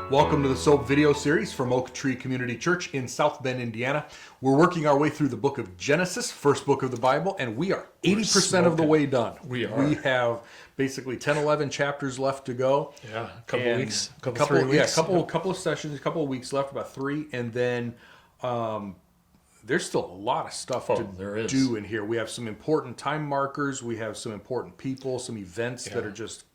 Welcome to the S.O.A.P video series from Oak Tree Community Church in South Bend, Indiana. We're working our way through the book of Genesis, first book of the Bible, and we are 80% of the way done. We are. We have basically 10, 11 chapters left to go. Yeah, a couple weeks. A couple of sessions, a couple of weeks left, about 3, and then there's still a lot of stuff to do in here. We have some important time markers. We have some important people, some events that are just...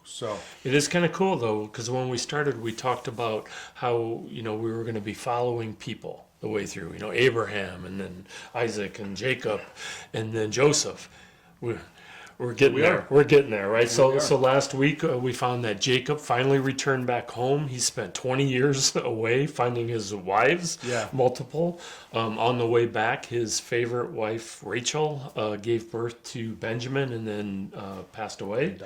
So it is kind of cool though, because when we started, we talked about how we were going to be following people the way through. Abraham, and then Isaac, and Jacob, and then Joseph. We're getting there. We're getting there, right? So last week we found that Jacob finally returned back home. He spent 20 years away finding his wives, multiple. On the way back, his favorite wife, Rachel, gave birth to Benjamin and then passed away.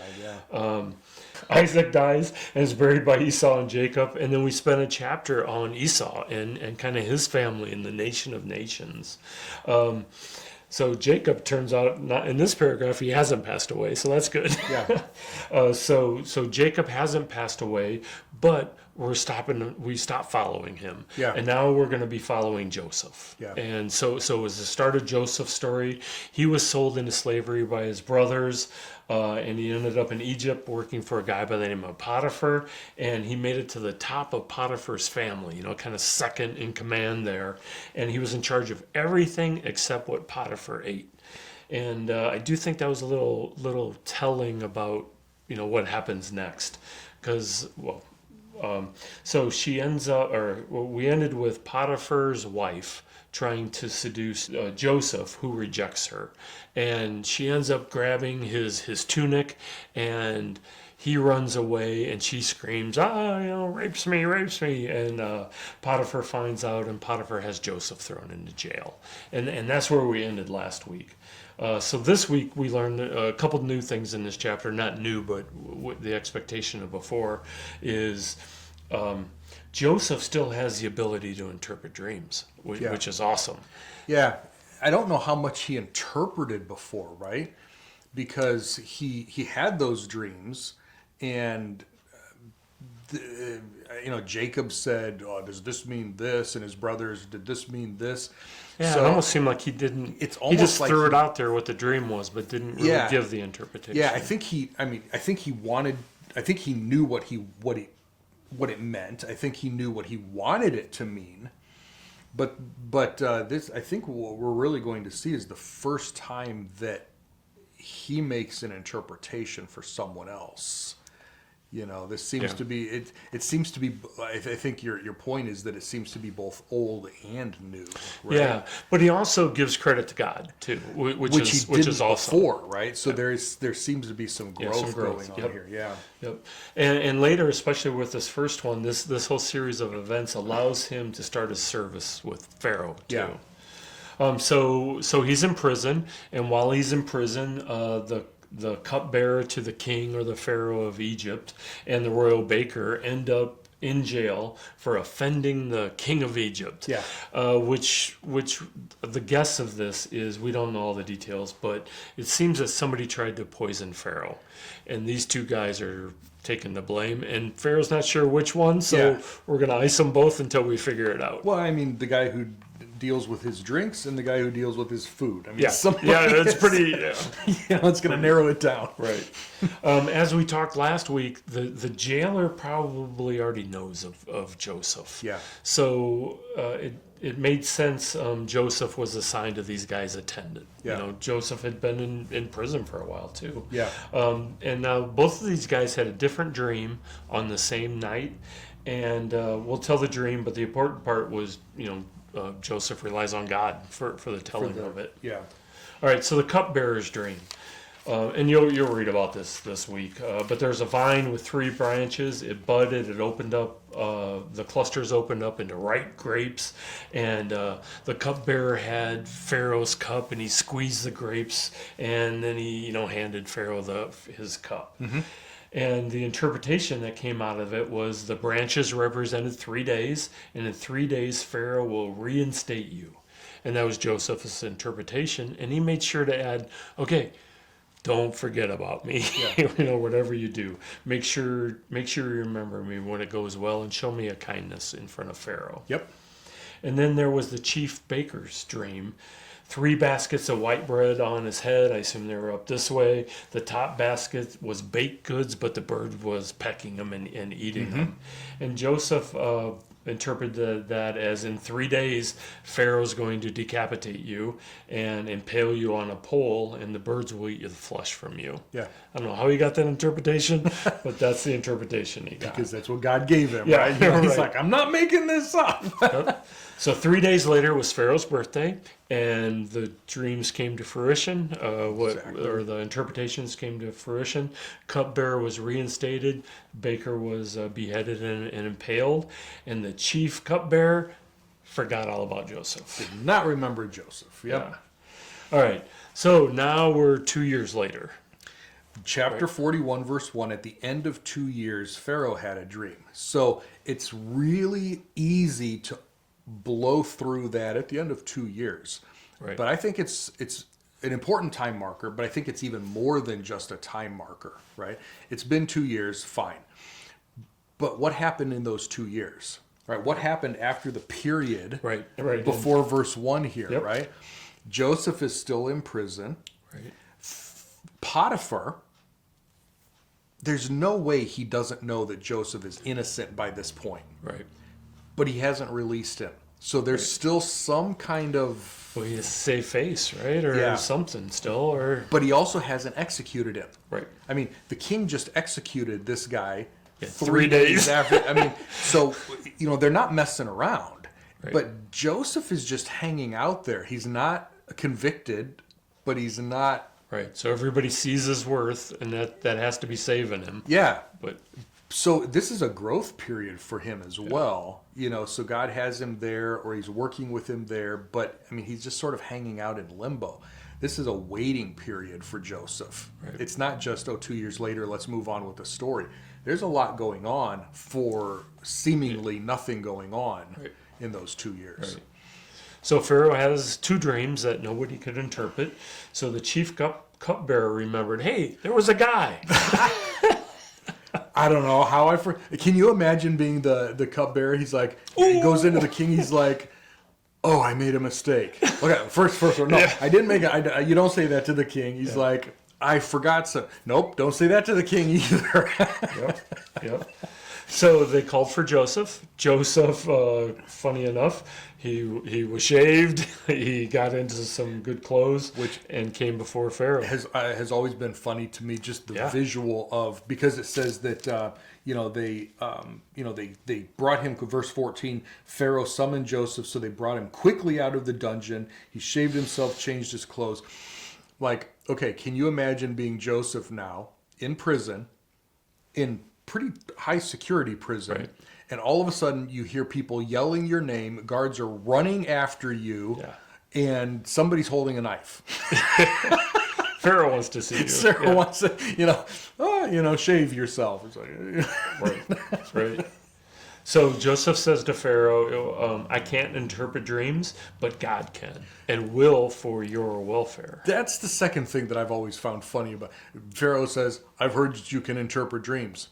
Isaac dies and is buried by Esau and Jacob. And then we spent a chapter on Esau and kind of his family and the nation of nations. So Jacob turns out, not in this paragraph, he hasn't passed away, so that's good. Yeah. So Jacob hasn't passed away, but we stopped following him. Yeah. And now we're going to be following Joseph. Yeah. And so it was the start of Joseph's story. He was sold into slavery by his brothers, and he ended up in Egypt working for a guy by the name of Potiphar, and he made it to the top of Potiphar's family, kind of second in command there, and he was in charge of everything except what Potiphar ate. And I do think that was a little telling about what happens next, because so she ends up, we ended with Potiphar's wife trying to seduce Joseph, who rejects her. And she ends up grabbing his tunic, and he runs away, and she screams, rapes me. And Potiphar finds out, and Potiphar has Joseph thrown into jail. And that's where we ended last week. So this week we learned a couple of new things in this chapter. Not new, but the expectation of before is... Joseph still has the ability to interpret dreams, which is awesome. Yeah, I don't know how much he interpreted before, right? Because he had those dreams, and Jacob said, "Oh, does this mean this?" And his brothers, "Did this mean this?" Yeah, so it almost seemed like he didn't. It's almost he just like threw it out there what the dream was, but didn't really give the interpretation. Yeah, I think he knew what it meant. I think he knew what he wanted it to mean. But this, I think what we're really going to see is the first time that he makes an interpretation for someone else. This seems to be it seems to be. I think your point is that it seems to be both old and new. Right? Yeah, but he also gives credit to God too, which is awesome. Before, right? So there seems to be some growth going on here. Yeah. Yep. And later, especially with this first one, this whole series of events allows him to start his service with Pharaoh too. Yeah. So he's in prison, and while he's in prison, the cupbearer to the king or the pharaoh of Egypt and the royal baker end up in jail for offending the king of Egypt. Yeah. Which the guess of this is, we don't know all the details, but it seems that somebody tried to poison Pharaoh, and these two guys are taking the blame, and Pharaoh's not sure which one, so we're going to ice them both until we figure it out. Well, I mean, the guy who deals with his drinks and the guy who deals with his food. I mean, that's pretty... Yeah. It's going to narrow it down. Right. As we talked last week, the jailer probably already knows of Joseph. Yeah. So it made sense Joseph was assigned to these guys' attendant. Yeah. Joseph had been in prison for a while too. Yeah. And now both of these guys had a different dream on the same night, and we'll tell the dream, but the important part was, Joseph relies on God for the telling of it. Yeah. All right, so the cupbearer's dream. And you'll read about this week. But there's a vine with 3 branches. It budded. It opened up. The clusters opened up into ripe grapes. And the cupbearer had Pharaoh's cup, and he squeezed the grapes. And then he, handed Pharaoh his cup. Mm-hmm. And the interpretation that came out of it was the branches represented 3 days, and in 3 days Pharaoh will reinstate you. And that was Joseph's interpretation. And he made sure to add, okay, don't forget about me. Yeah. Whatever you do, make sure you remember me when it goes well, and show me a kindness in front of Pharaoh. Yep. And then there was the chief baker's dream. 3 baskets of white bread on his head. I assume they were up this way. The top basket was baked goods, but the bird was pecking them and eating them. And Joseph interpreted that as, in 3 days, Pharaoh's going to decapitate you and impale you on a pole, and the birds will eat the flesh from you. Yeah. I don't know how he got that interpretation, but that's the interpretation he got. Because that's what God gave him, Yeah, right? right. He's like, I'm not making this up. Yep. So 3 days later was Pharaoh's birthday, and the dreams came to fruition. Or the interpretations came to fruition. Cupbearer was reinstated. Baker was beheaded and impaled, and the chief cupbearer forgot all about Joseph. Did not remember Joseph. Yep. Yeah. All right. So now we're 2 years later. Chapter 41, verse 1, at the end of 2 years, Pharaoh had a dream. So it's really easy to blow through that at the end of 2 years. Right. But I think it's an important time marker, but I think it's even more than just a time marker, right? It's been 2 years, fine. But what happened in those 2 years? Right? What happened after the period Right. before verse 1 here, Yep. right? Joseph is still in prison. Right. Potiphar, there's no way he doesn't know that Joseph is innocent by this point. Right. But he hasn't released him. So there's still some kind of... Well, he has to save face, right? Or Yeah. something still, or... But he also hasn't executed him. Right. I mean, the king just executed this guy 3 days after. I mean, so, they're not messing around. Right. But Joseph is just hanging out there. He's not convicted, but he's not... Right. So everybody sees his worth, and that has to be saving him. Yeah. But... So this is a growth period for him as well, so God has him there, or he's working with him there, but I mean, he's just sort of hanging out in limbo. This is a waiting period for Joseph. Right. It's not just, 2 years later, let's move on with the story. There's a lot going on for seemingly nothing going on in those 2 years. Right. So Pharaoh has 2 dreams that nobody could interpret. So the chief cupbearer remembered, hey, there was a guy. I don't know how can you imagine being the cupbearer? He's like, he goes into the king. He's like, oh, I made a mistake. Okay, first one. No, I didn't make it. You don't say that to the king. He's like, I forgot some. Nope, don't say that to the king either. Yep. So they called for Joseph. Joseph, funny enough, he was shaved. He got into some good clothes, and came before Pharaoh. Has always been funny to me, just the visual of, because it says that they brought him. Verse 14, Pharaoh summoned Joseph, so they brought him quickly out of the dungeon. He shaved himself, changed his clothes. Like, okay, can you imagine being Joseph now in prison, in pretty high security prison, right. And all of a sudden you hear people yelling your name, guards are running after you, and somebody's holding a knife. Pharaoh wants to see you. Pharaoh wants to, shave yourself. It's like, right. So Joseph says to Pharaoh, I can't interpret dreams, but God can, and will for your welfare. That's the second thing that I've always found funny about. Pharaoh says, I've heard that you can interpret dreams.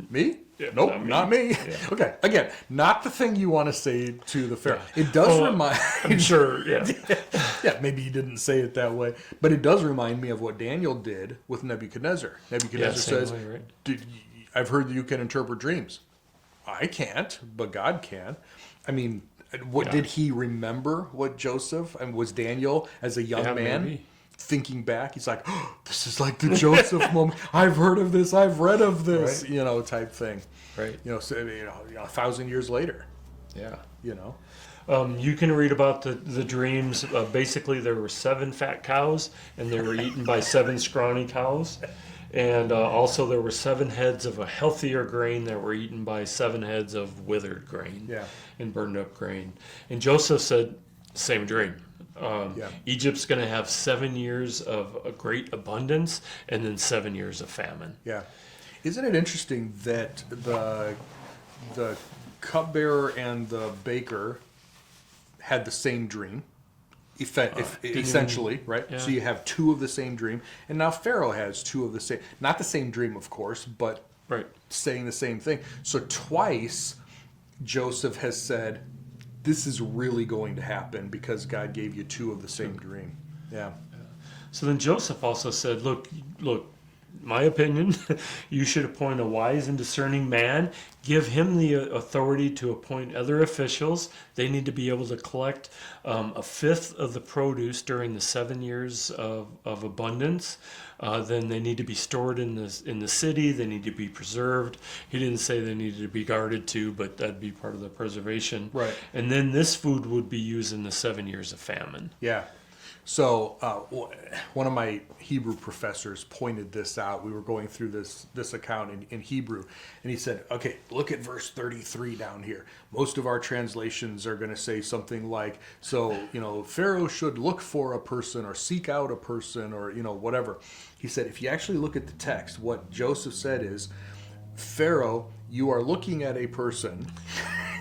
Me? Yeah, nope, not me. Yeah. Okay, again, not the thing you want to say to the Pharaoh. Yeah. It does remind... I'm sure, yeah, maybe he didn't say it that way, but it does remind me of what Daniel did with Nebuchadnezzar. Nebuchadnezzar says, way, right? I've heard that you can interpret dreams. I can't, but God can. I mean, did he remember what Joseph, and was Daniel as a young man? Maybe. Thinking back, he's like, oh, this is like the Joseph moment. I've heard of this. I've read of this, right. Type thing. Right. 1,000 years later. Yeah. You can read about the dreams. Basically, there were 7 fat cows, and they were eaten by 7 scrawny cows. And also there were 7 heads of a healthier grain that were eaten by 7 heads of withered grain and burned up grain. And Joseph said, same dream. Egypt's going to have 7 years of a great abundance and then 7 years of famine. Yeah. Isn't it interesting that the cupbearer and the baker had the same dream? Essentially, right? Yeah. So you have two of the same dream, and now Pharaoh has two of the same, not the same dream, of course, but Right. saying the same thing. So twice, Joseph has said, "This is really going to happen because God gave you two of the same dream." Yeah. So then Joseph also said, look, my opinion, you should appoint a wise and discerning man. Give him the authority to appoint other officials. They need to be able to collect a fifth of the produce during the 7 years of abundance. Then they need to be stored in the city. They need to be preserved. He didn't say they needed to be guarded too, but that'd be part of the preservation. Right. And then this food would be used in the 7 years of famine. Yeah. So one of my Hebrew professors pointed this out. We were going through this account in Hebrew, and he said, "Okay, look at verse 33 down here. Most of our translations are going to say something like, so, Pharaoh should look for a person or seek out a person or, whatever." He said, if you actually look at the text, what Joseph said is, Pharaoh, you are looking at a person.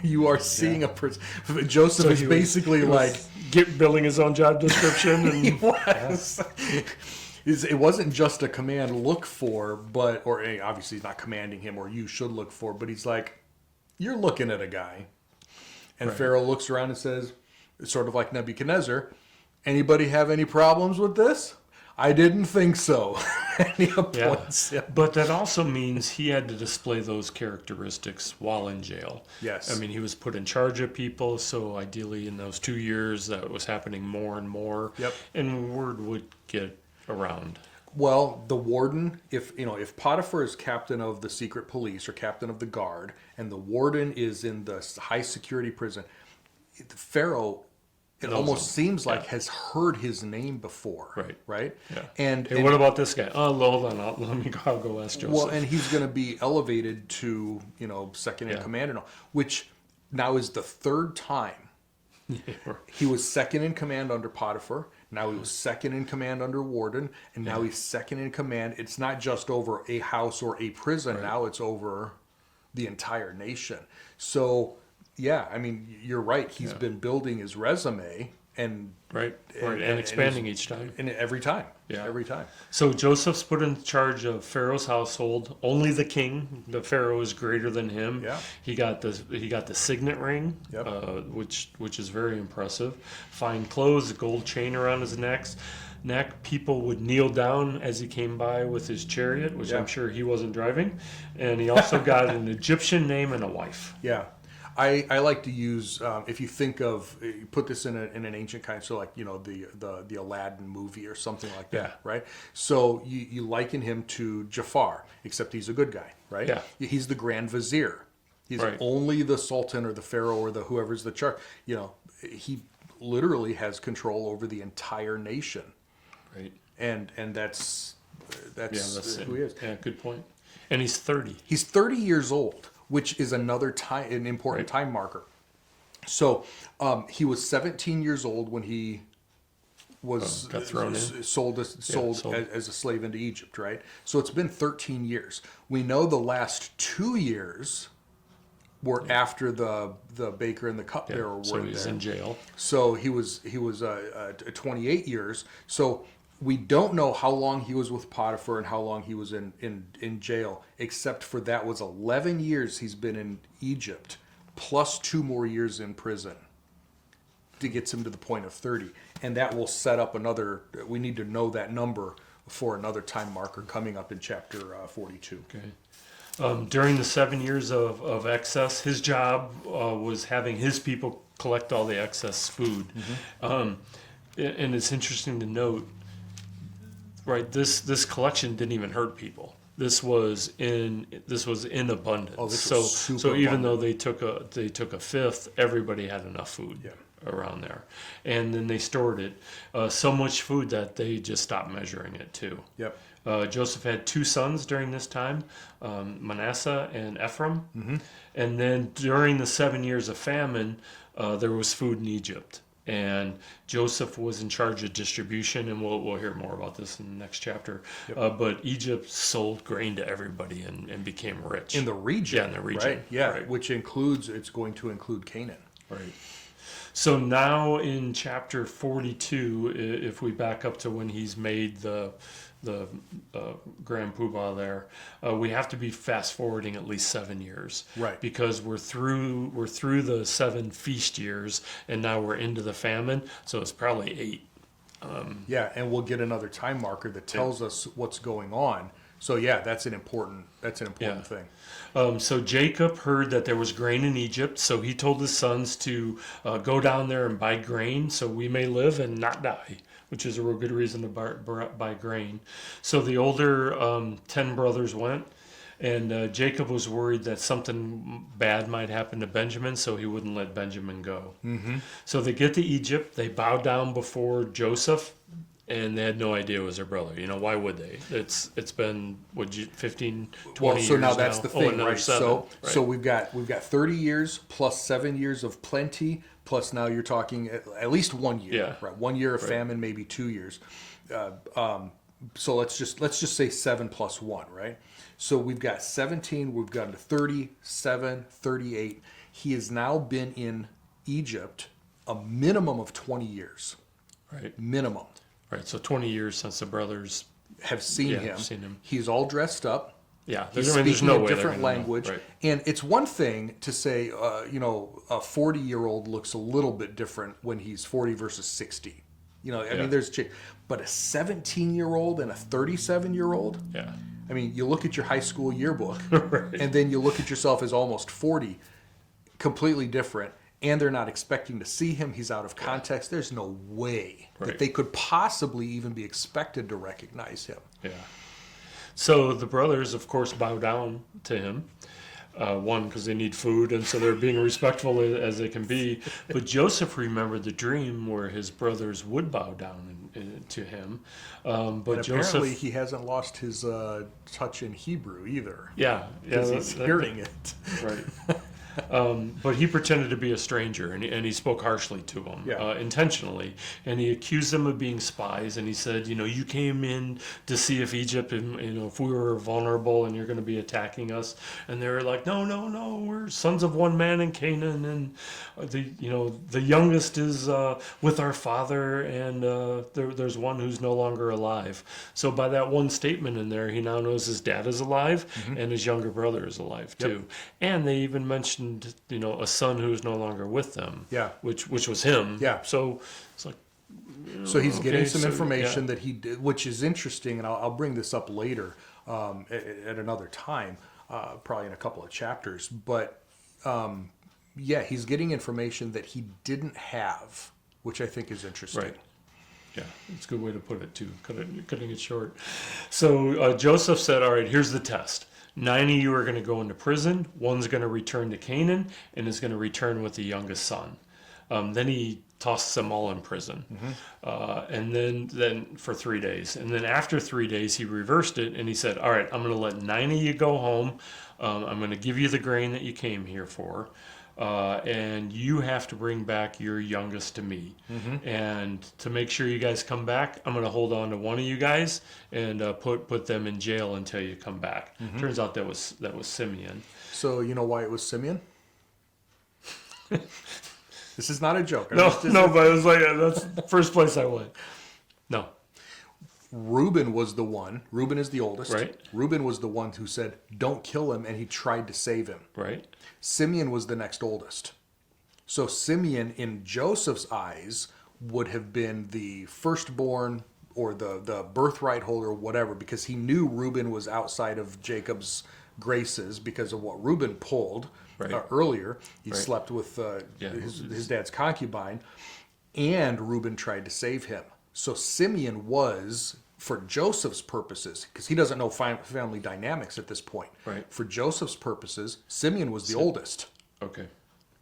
You are seeing a person. Joseph is basically building his own job description. And he was. It wasn't just a command, look for, or obviously he's not commanding him, or you should look for, but he's like, you're looking at a guy. And Pharaoh looks around and says, sort of like Nebuchadnezzar, anybody have any problems with this? I didn't think so. And he appoints him. But that also means he had to display those characteristics while in jail. Yes. I mean, he was put in charge of people, so ideally in those 2 years that was happening more and more. Yep. And word would get around. Well, the warden, if Potiphar is captain of the secret police or captain of the guard, and the warden is in the high security prison, Pharaoh, it almost seems like has heard his name before, right? Yeah. And what about this guy? Oh, hold on, I'll go ask Joseph. Well, and he's going to be elevated to second in command and all, which now is the third time. He was second in command under Potiphar. Now he was second in command under warden, and now he's second in command. It's not just over a house or a prison. Now it's over the entire nation. So. Yeah, I mean, you're right. He's been building his resume and expanding each time. And every time. Yeah, every time. So Joseph's put in charge of Pharaoh's household. Only the king, the Pharaoh, is greater than him. Yeah. He got the signet ring, which is very impressive. Fine clothes, a gold chain around his neck. People would kneel down as he came by with his chariot, which I'm sure he wasn't driving. And he also got an Egyptian name and a wife. Yeah. I like to use, if you think of, you put this in an ancient kind, so like, the Aladdin movie or something like that, right? So you liken him to Jafar, except he's a good guy, right? Yeah. He's the Grand Vizier. He's only the Sultan or the Pharaoh or whoever's the charge. He literally has control over the entire nation. Right. And that's who he is. Yeah, good point. And he's 30. He's 30 years old, which is an important time marker. So he was 17 years old when he was got thrown in. sold as a slave into Egypt, right? So it's been 13 years. We know the last 2 years were after the baker and the cupbearer were so he's there. in jail. So he was 28 years. So we don't know how long he was with Potiphar and how long he was in jail, except for that was 11 years he's been in Egypt, plus 2 more years in prison to get him to the point of 30. And that will set up we need to know that number for another time marker coming up in chapter 42. Okay. During the 7 years of excess, his job was having his people collect all the excess food. Mm-hmm. And it's interesting to note, right? This collection didn't even hurt people. This was in abundance. Oh, this was super even abundant. though they took a fifth, everybody had enough food around there, and then they stored it. So much food that they just stopped measuring it too. Yep. Joseph had 2 sons during this time, Manasseh and Ephraim, and then during the 7 years of famine, there was food in Egypt. And Joseph was in charge of distribution, and we'll hear more about this in the next chapter. Yep. But Egypt sold grain to everybody and became rich. In the region. Yeah, in the region. Right? Yeah, right. Which it's going to include Canaan. Right. So now in chapter 42, if we back up to when he's made the Grand Poobah there, we have to be fast forwarding at least 7 years, Right. Because we're through the 7 feast years, and now we're into the famine, so it's probably 8. Yeah, and we'll get another time marker that tells us what's going on. So yeah, that's an important thing. So Jacob heard that there was grain in Egypt, so he told his sons to go down there and buy grain, so we may live and not die, which is a real good reason to buy grain. So the older 10 brothers went, and Jacob was worried that something bad might happen to Benjamin, so he wouldn't let Benjamin go. Mm-hmm. So they get to Egypt, they bow down before Joseph, and they had no idea it was their brother. Why would they? It's been 15, 20 years so now that's the thing, right? 7, So we've got 30 years plus 7 years of plenty, plus now you're talking at least 1 year, Yeah. right? 1 year of famine, maybe 2 years. So let's just say 7 plus 1, right? So we've got 17, we've got 37, 38. He has now been in Egypt a minimum of 20 years. Right. Minimum. Right. So 20 years since the brothers Have seen him. He's all dressed up. Yeah, He's speaking a different language. Right. And it's one thing to say, a 40-year-old looks a little bit different when he's 40 versus 60. I mean, there's change. But a 17-year-old and a 37-year-old, yeah. I mean, you look at your high school yearbook, Right. and then you look at yourself as almost 40, completely different, and they're not expecting to see him. He's out of context. There's no way that they could possibly even be expected to recognize him. Yeah. So the brothers, of course, bow down to him. One, because they need food, and so they're being respectful as they can be. But Joseph remembered the dream where his brothers would bow down to him. But And Joseph, apparently he hasn't lost his touch in Hebrew either. yeah, Because he's hearing it. Right. But he pretended to be a stranger, and he spoke harshly to them, intentionally. And he accused them of being spies, and he said, you came in to see if Egypt, and if we were vulnerable, and you're going to be attacking us. And they were like, no, we're sons of one man in Canaan, and the youngest is with our father, and there's one who's no longer alive. So by that one statement in there, he now knows his dad is alive, and his younger brother is alive too. And they even mentioned, a son who's no longer with them. Yeah. Which was him. Yeah. So it's like. So he's getting some information that he did, which is interesting, and I'll bring this up later at another time, probably in a couple of chapters. But he's getting information that he didn't have, which I think is interesting. Right. Yeah, it's a good way to put it too, cutting it short. So Joseph said, all right, here's the test. 9 of you are going to go into prison. One's going to return to Canaan and is going to return with the youngest son. Then he tossed them all in prison. And then for 3 days. And then after 3 days, he reversed it and he said, all right, I'm going to let 9 of you go home. I'm going to give you the grain that you came here for. And you have to bring back your youngest to me. And to make sure you guys come back, I'm going to hold on to one of you guys and put them in jail until you come back. Turns out that was Simeon. So you know why it was Simeon? This is not a joke. No, but it was like that's the first place I went. No. Reuben was the one. Reuben is the oldest. Right. Reuben was the one who said, "Don't kill him," and he tried to save him. Right. Simeon was the next oldest. So Simeon, in Joseph's eyes, would have been the firstborn or the birthright holder, whatever, because he knew Reuben was outside of Jacob's graces because of what Reuben pulled earlier. He slept with his dad's concubine, and Reuben tried to save him. So Simeon was, for Joseph's purposes, because he doesn't know family dynamics at this point. Right. For Joseph's purposes, Simeon was the oldest. Okay.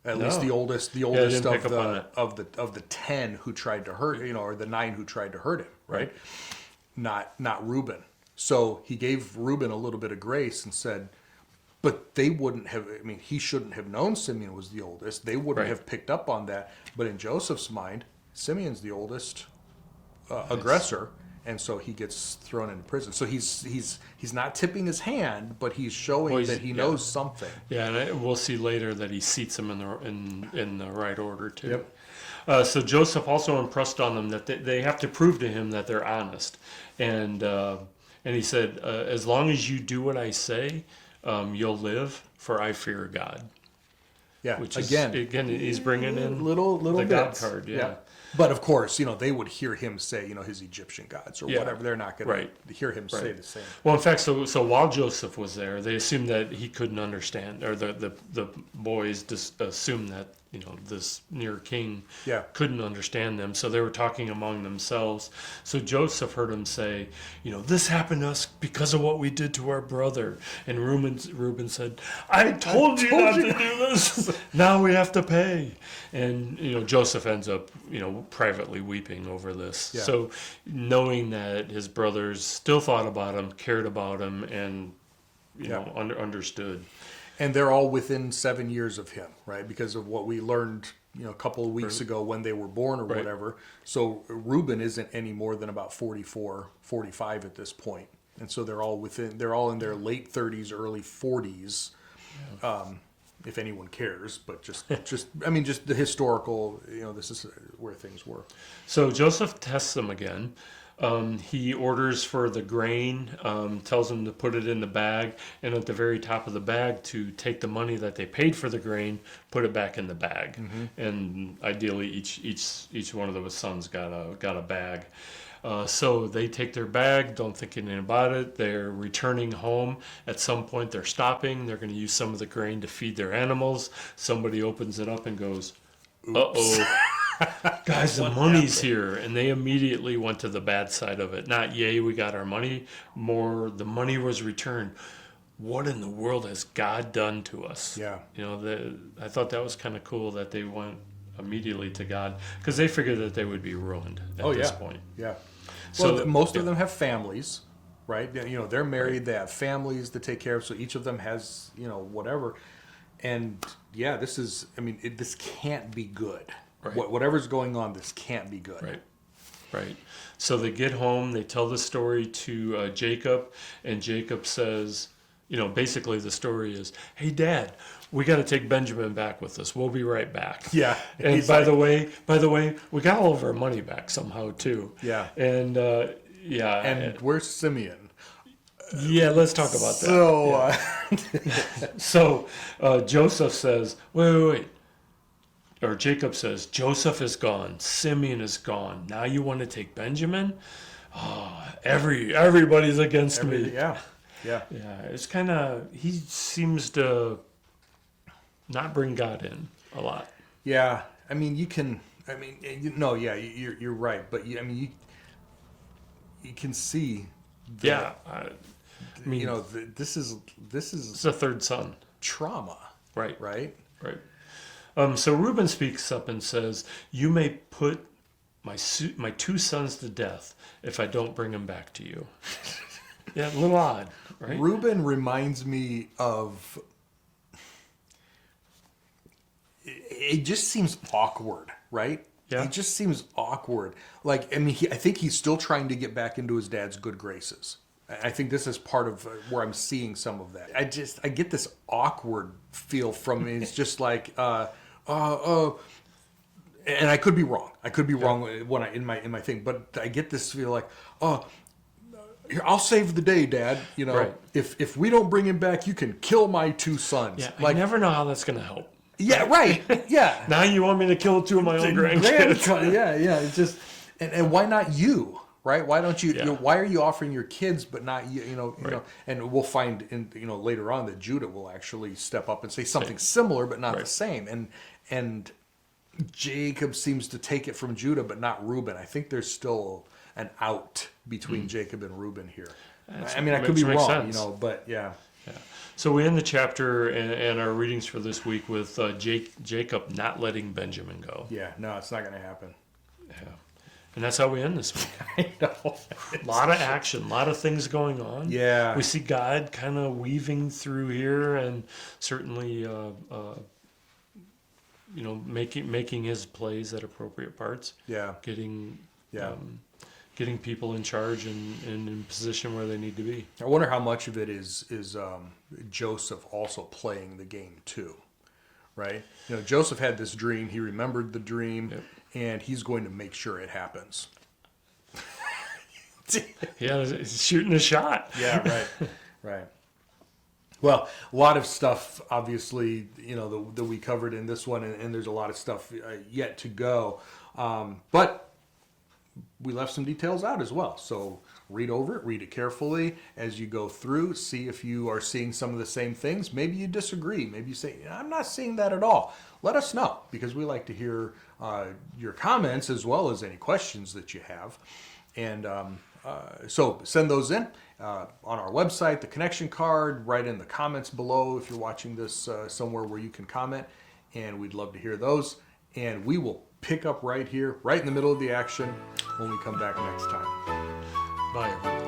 At least the oldest of the 10 who tried to hurt, or the 9 who tried to hurt him, right? Not Reuben. So he gave Reuben a little bit of grace and said, but they wouldn't have. I mean, he shouldn't have known Simeon was the oldest. They wouldn't have picked up on that. But in Joseph's mind, Simeon's the oldest aggressor, and so he gets thrown into prison. So he's not tipping his hand, but he's showing that he knows something. Yeah, and we'll see later that he seats them in the right order too. Yep. So Joseph also impressed on them that they have to prove to him that they're honest, and he said, as long as you do what I say, you'll live, for I fear God. Yeah, Which is, again, he's bringing in little the God bits. card. Yeah. But of course, they would hear him say, his Egyptian gods or whatever. They're not going to hear him say the same. Well, in fact, so while Joseph was there, they assumed that he couldn't understand, or the boys just assumed that this near king couldn't understand them. So they were talking among themselves. So Joseph heard him say, this happened to us because of what we did to our brother. And Reuben said, I told you not to do this. Now we have to pay. And Joseph ends up privately weeping over this. Yeah. So knowing that his brothers still thought about him, cared about him, and understood. And they're all within 7 years of him, right? Because of what we learned, a couple of weeks ago when they were born or whatever. So Reuben isn't any more than about 44, 45 at this point. And so they're all in their late 30s, early 40s. If anyone cares, but just the historical, this is where things were. So Joseph tests them again. He orders for the grain, tells them to put it in the bag, and at the very top of the bag to take the money that they paid for the grain, put it back in the bag, and ideally each one of those sons got a bag. So they take their bag, don't think anything about it. They're returning home. At some point, they're stopping. They're going to use some of the grain to feed their animals. Somebody opens it up and goes, "Uh-oh." Guys, the money's here. And they immediately went to the bad side of it. Not, yay, we got our money. More, the money was returned. What in the world has God done to us? Yeah. I thought that was kind of cool that they went immediately to God, because they figured that they would be ruined at this point. Yeah. So well, most of them have families, right? They're married. They have families to take care of. So each of them has, whatever. And this can't be good. Right. Whatever's going on, this can't be good. Right. So they get home, they tell the story to Jacob, and Jacob says, basically the story is, hey, Dad, we got to take Benjamin back with us. We'll be right back. Yeah. And by the way, we got all of our money back somehow too. Yeah. And And where's Simeon? Yeah, let's talk about that. So Joseph says, wait. Or Jacob says, Joseph is gone. Simeon is gone. Now you want to take Benjamin? Oh, everybody's against me. Yeah. It's kind of, he seems to not bring God in a lot. Yeah. You're right. But you can see that, this is it's a third son. Trauma. Right. Right. So Reuben speaks up and says, you may put my two sons to death if I don't bring them back to you. Yeah, a little odd, right? Reuben reminds me of, it just seems awkward, right? Yeah. It just seems awkward. I think he's still trying to get back into his dad's good graces. I think this is part of where I'm seeing some of that. I get this awkward feel from it. It's just like, and I could be wrong. When in my thing, but I get this feel like, here, I'll save the day, Dad. Right. If we don't bring him back, you can kill my two sons. Yeah, I never know how that's going to help. Yeah, right. Yeah. Now you want me to kill two of my own grandkids? Yeah. It's just, and why not you? Right? Why don't you? Why are you offering your kids, but not you? And we'll find later on that Judah will actually step up and say something similar, but not the same. And Jacob seems to take it from Judah, but not Reuben. I think there's still an out between Jacob and Reuben here. I could be wrong, but yeah. So we end the chapter and our readings for this week with Jacob not letting Benjamin go. Yeah, no, it's not going to happen. Yeah. And that's how we end this week. I know. A lot of action, a lot of things going on. Yeah. We see God kind of weaving through here, and certainly, making his plays at appropriate parts. Yeah. Getting, getting people in charge and in position where they need to be. I wonder how much of it is Joseph also playing the game too, right? You know, Joseph had this dream. He remembered the dream, Yep. and he's going to make sure it happens. Yeah, he's shooting a shot. Yeah, right, right. Well, a lot of stuff, obviously, you know, that we covered in this one, and there's a lot of stuff yet to go. But we left some details out as well. So read over it, read it carefully as you go through, see if you are seeing some of the same things. Maybe you disagree. Maybe you say, I'm not seeing that at all. Let us know, because we like to hear your comments as well as any questions that you have. And so send those in on our website, the connection card, right in the comments below if you're watching this somewhere where you can comment. And we'd love to hear those. And we will pick up right here, right in the middle of the action when we come back next time. Bye, everyone.